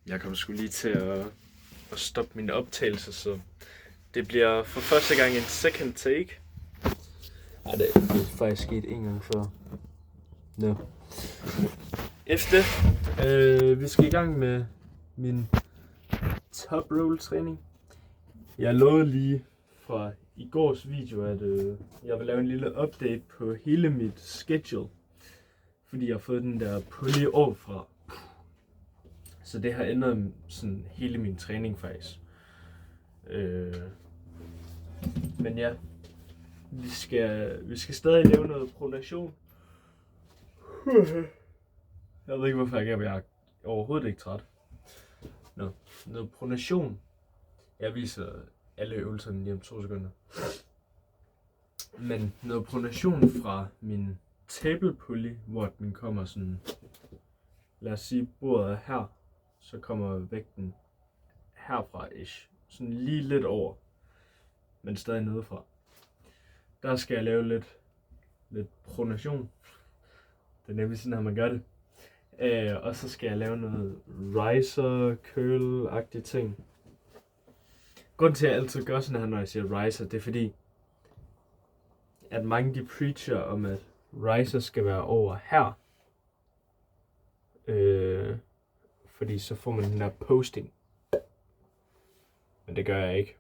Jeg kom sgu lige til at stoppe min optagelse, så det bliver for første gang en second take. Ej, det er faktisk sket en gang før. Nå. Efter vi skal i gang med min top roll træning. Jeg lovede lige fra i gårs video, at jeg vil lave en lille update på hele mit schedule. Fordi jeg har fået den der pulley overfra. Så det har ændret sådan hele min træning faktisk. Men ja, vi skal stadig lave noget pronation. Jeg ved ikke hvorfor jeg er overhovedet ikke træt. Noget pronation. Jeg viser alle øvelserne lige om 2 sekunder. Men noget pronation fra min table pulley, hvor den kommer sådan, lad os sige bordet er her, så kommer vægten herfra ish. Sådan lige lidt over, men stadig nedefra. Der skal jeg lave lidt pronation. Det er nemlig sådan, at man gør det. Og så skal jeg lave noget riser, curl-agtige ting. Grunden til, at jeg altid gør sådan her, når jeg siger riser, det er fordi, at mange de preacher om, at riser skal være over her. Fordi så får man den der posting. Men det gør jeg ikke.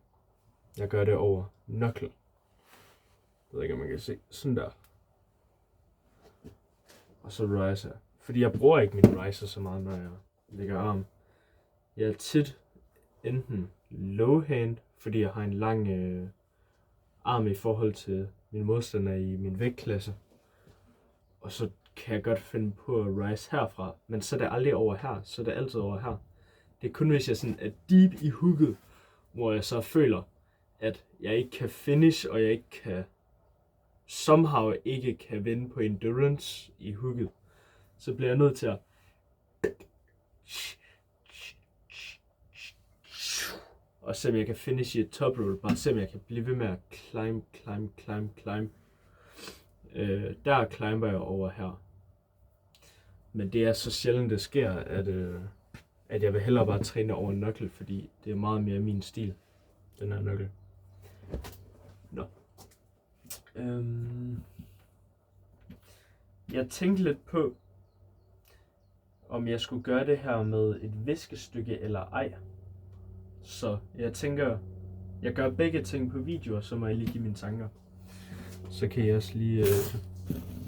Jeg gør det over knuckle. Jeg ved ikke, om man kan se. Sådan der. Og så riser. Fordi jeg bruger ikke min riser så meget, når jeg lægger arm. Jeg er tit enten low hand, fordi jeg har en lang arm i forhold til min modstander i min vægtklasse. Og så kan jeg godt finde på at rise herfra, men så er det aldrig over her, så er det altid over her. Det er kun hvis jeg sådan er deep i hooket, hvor jeg så føler, at jeg ikke kan finish, og jeg ikke kan somehow ikke kan vinde på endurance i hooket. Så bliver jeg nødt til at og se om jeg kan finish i et top roll, bare se om jeg kan blive ved med at climb. Der climber jeg over her. Men det er så sjældent det sker, at jeg vil hellere bare træne over knuckle, fordi det er meget mere min stil, den her knuckle. Nå. Jeg tænkte lidt på, om jeg skulle gøre det her med et viskestykke eller ej. Så jeg tænker, jeg gør begge ting på videoer, så må jeg lige give mine tanker. Så kan jeg også lige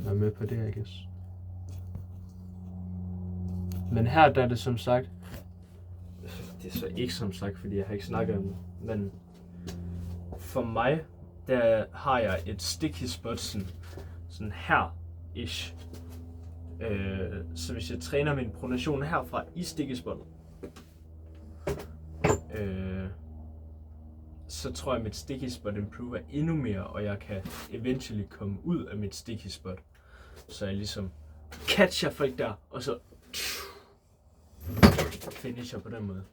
være med på det, I guess. Men her der er det som sagt, det er så ikke som sagt, fordi jeg har ikke snakket om det, men for mig, der har jeg et sticky spot sådan her-ish. Så hvis jeg træner min pronation herfra i sticky spottet, så tror jeg, at mit sticky spot improver endnu mere, og jeg kan eventually komme ud af mit sticky spot. Så jeg ligesom catcher folk der, og så finisher på den måde.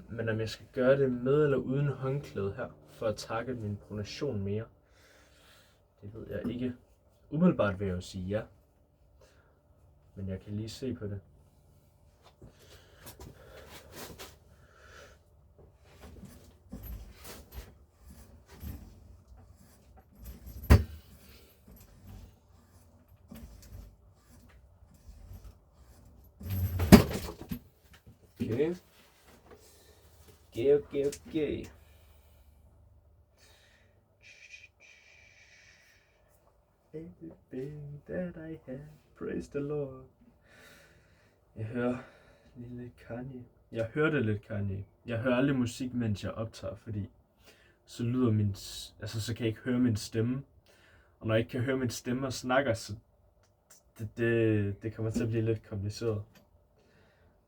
Men om jeg skal gøre det med eller uden håndklæde her, for at target min pronation mere, det ved jeg ikke. Umiddelbart vil jeg jo sige ja. Men jeg kan lige se på det. Okay. Everything that I have, praise the Lord. Jeg hører lidt Kanye. Jeg hørte lidt Kanye. Jeg hører aldrig musik, mens jeg optager, fordi så lyder så kan jeg ikke høre min stemme. Og når jeg ikke kan høre min stemme og snakker, så det kommer til at blive lidt kompliceret.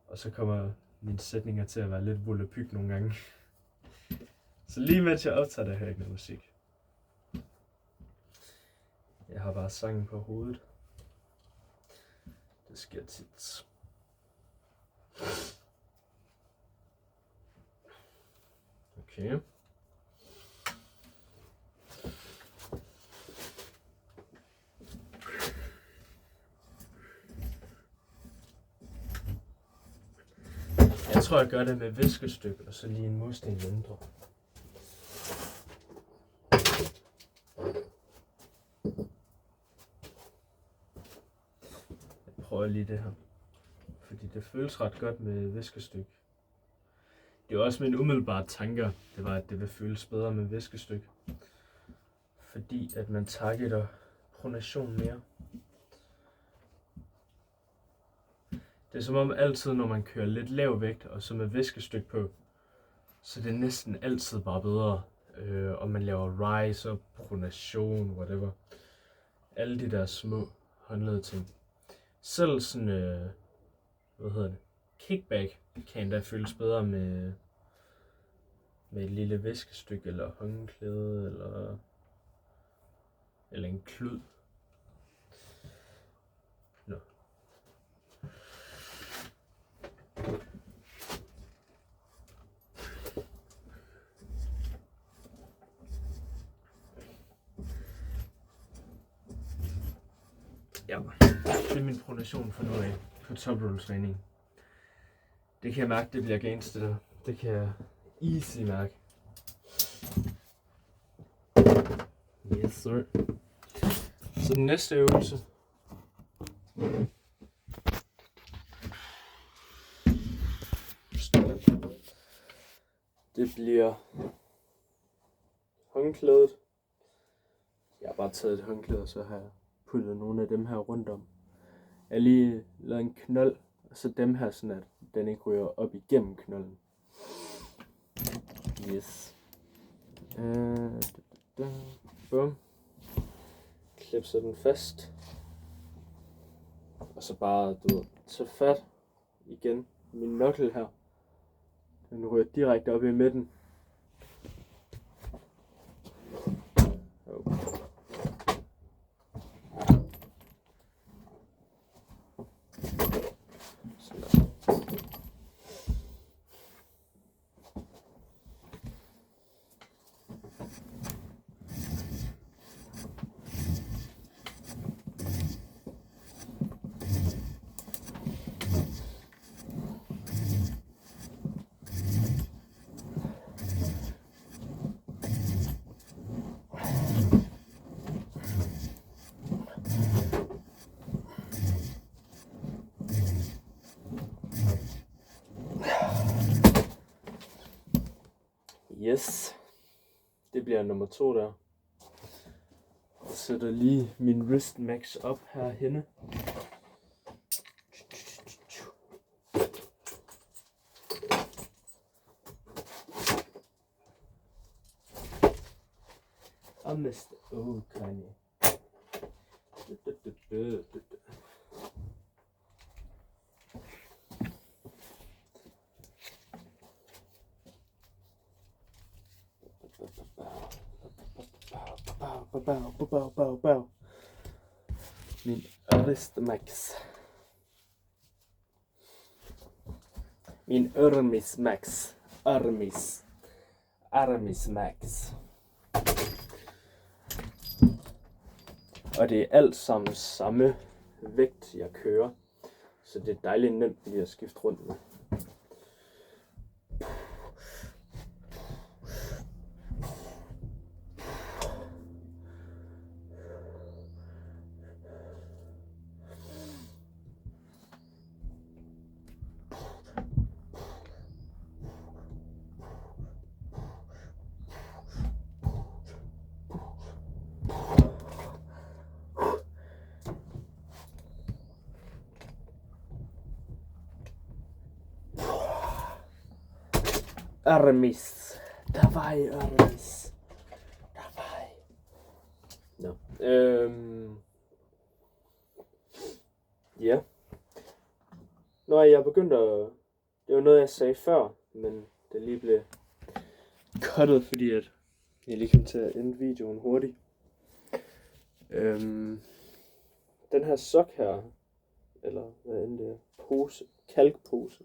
Og så kommer mine sætninger til at være lidt volapyk nogle gange. Så lige mens jeg optager, der hører jeg ikke noget musik. Jeg har bare sangen på hovedet. Det sker tit. Okay. Jeg tror, jeg gør det med viskestykke, og så lige en mursten mindre. Jeg prøver lige det her. Fordi det føles ret godt med viskestykke. Det var også min umiddelbare tanker, det var, at det vil føles bedre med viskestykke. Fordi at man targeter pronation mere. Det er som om altid, når man kører lidt lav vægt, og så med viskestykke på, så det er næsten altid bare bedre. Om man laver rise og pronation, whatever. Alle de der små håndlede ting. Selv sådan, kickback kan endda føles bedre med et lille viskestykke, eller håndklæde, eller en klud. Nå. Ja, det er min pronation for nu af på top roll træning. Det kan jeg mærke, det bliver gangster der. Det kan jeg easy mærke. Yes sir. Så den næste øvelse. Det bliver håndklædet. Jeg har bare taget et håndklæde, og så har jeg puttet nogle af dem her rundt om. Jeg har lige lavet en knold, og så dem her, sådan at den ikke ryger op igennem knolden. Yes. Bum. Klipser den fast. Og så bare, tage fat igen. Min knuckle her. Den ryger direkte op i midten. Yes, det bliver nummer 2 der. Jeg sætter lige min wrist max op herhenne. Og mister. Kanye. Min wrist max. Min armis max. Armis max. Og det er alt sammen samme vægt, jeg kører. Så det er dejligt nemt lige at skifte rundt med. Armis. Davai, Armis. Davai. Nå. Ja. Nu er jeg begyndt at... Det var noget, jeg sagde før, men det lige blev cuttet, fordi at jeg lige kom til at ende videoen hurtigt. Den her sok her, eller hvad end det er, pose, kalkpose.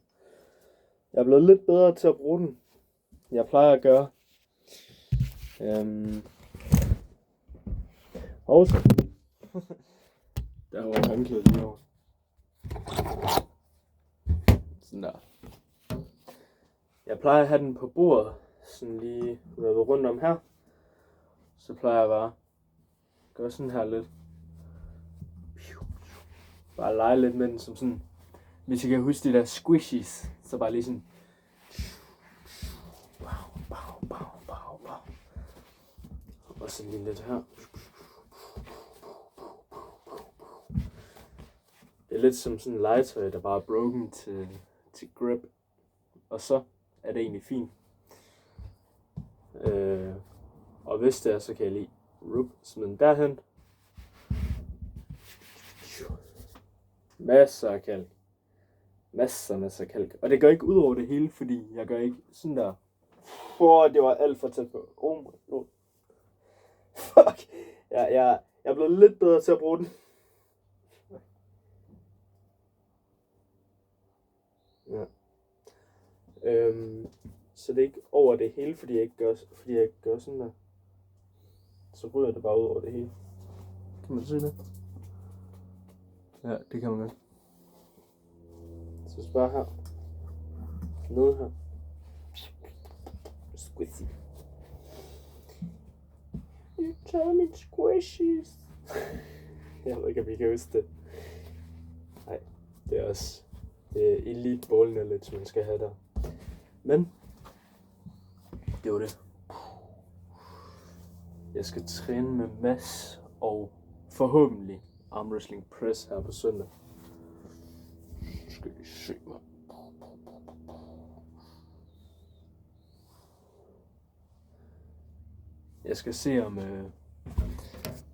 Jeg er blevet lidt bedre til at bruge den. Jeg plejer at gøre. Også. Der var håndklædet lige over. Sådan der. Jeg plejer at have den på bordet, sådan lige rundt om her. Så plejer jeg bare at gøre sådan her lidt. Bare lege lidt med den som sådan, hvis I kan huske de der squishies, så bare lige sådan. Og så lige lidt her. Det er lidt som sådan en legetøj, der bare er broken til grip. Og så er det egentlig fint. Og hvis det er, så kan jeg lige smide den derhen. Masser af kalk. Masser af kalk. Og det går ikke ud over det hele, fordi jeg gør ikke sådan der. Det var alt for tæt på. Oh my god. Fuck. Jeg er blevet lidt bedre til at bruge den. Ja. Så det er ikke over det hele, fordi jeg ikke gør sådan der. Så ryger det bare ud over det hele. Kan man se det? Ja, det kan man godt. Så spørg her. Noget her. Squishy. You tell me squishies. Jeg ved ikke, om I kan huske det. Nej, det er også... Det er elite ball knowledge, man skal have der. Men det var det. Jeg skal træne med Mads og forhåbentlig armwrestling press her på søndag. Skal vi se mig. Jeg skal se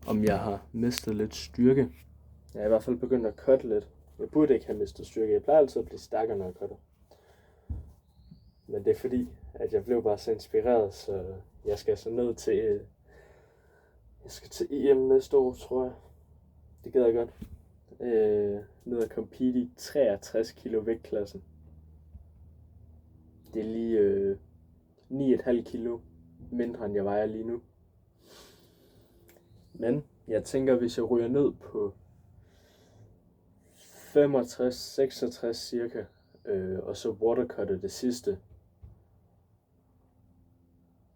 om jeg har mistet lidt styrke. Jeg er i hvert fald begyndt at cutte lidt. Jeg burde ikke have mistet styrke. Jeg plejer altid at blive stærkere, når jeg cutter. Men det er fordi, at jeg blev bare så inspireret, så jeg skal så ned til... Jeg skal til EM næste år, tror jeg. Det gider jeg godt. Ned og compete i 63 kilo vægtklassen. Det er lige 9,5 kilo mindre, end jeg vejer lige nu. Men jeg tænker, hvis jeg ryger ned på 65-66 cirka, og så watercutter det sidste,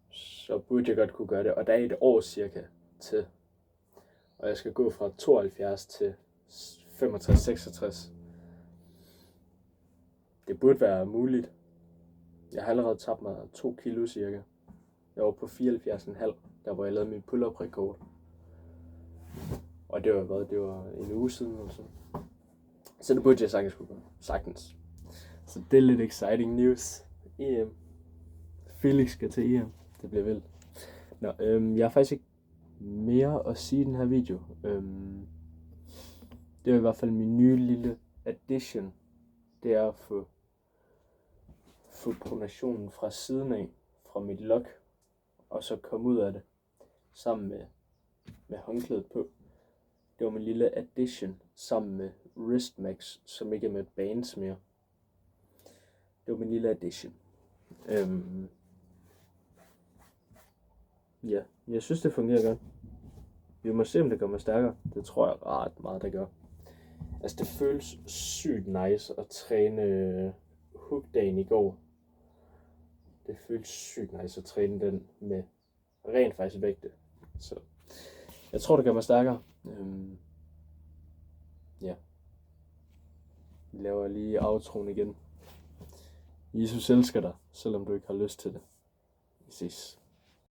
så burde jeg godt kunne gøre det. Og der er et år cirka til. Og jeg skal gå fra 72 til 65-66. Det burde være muligt. Jeg har allerede tabt mig 2 kilo cirka. Jeg var på 74,5, der hvor jeg lavede min pull-up rekord. Og det var en uge siden eller sådan. Så det burde jeg sagtens kunne gøre. Sagtens. Så det er lidt exciting news. EM. Felix skal til EM. Det bliver vildt. Nå, jeg har faktisk ikke mere at sige i den her video. Det er i hvert fald min nye lille addition. Det er at få pronationen fra siden af, fra mit lock, og så komme ud af det, sammen med håndklædet på. Det var min lille addition, sammen med Wristmax, som ikke er med bands mere. Det var min lille addition. Ja, jeg synes det fungerer godt. Vi må se om det gør mig stærkere. Det tror jeg ret meget det gør. Altså det føles sygt nice at træne hookdagen i går. Det føles sygt nice at træne den med rent faktisk vægte. Så jeg tror det gør mig stærkere. Ja. Vi laver lige outroen igen. Jesus elsker dig, selvom du ikke har lyst til det. Vi ses.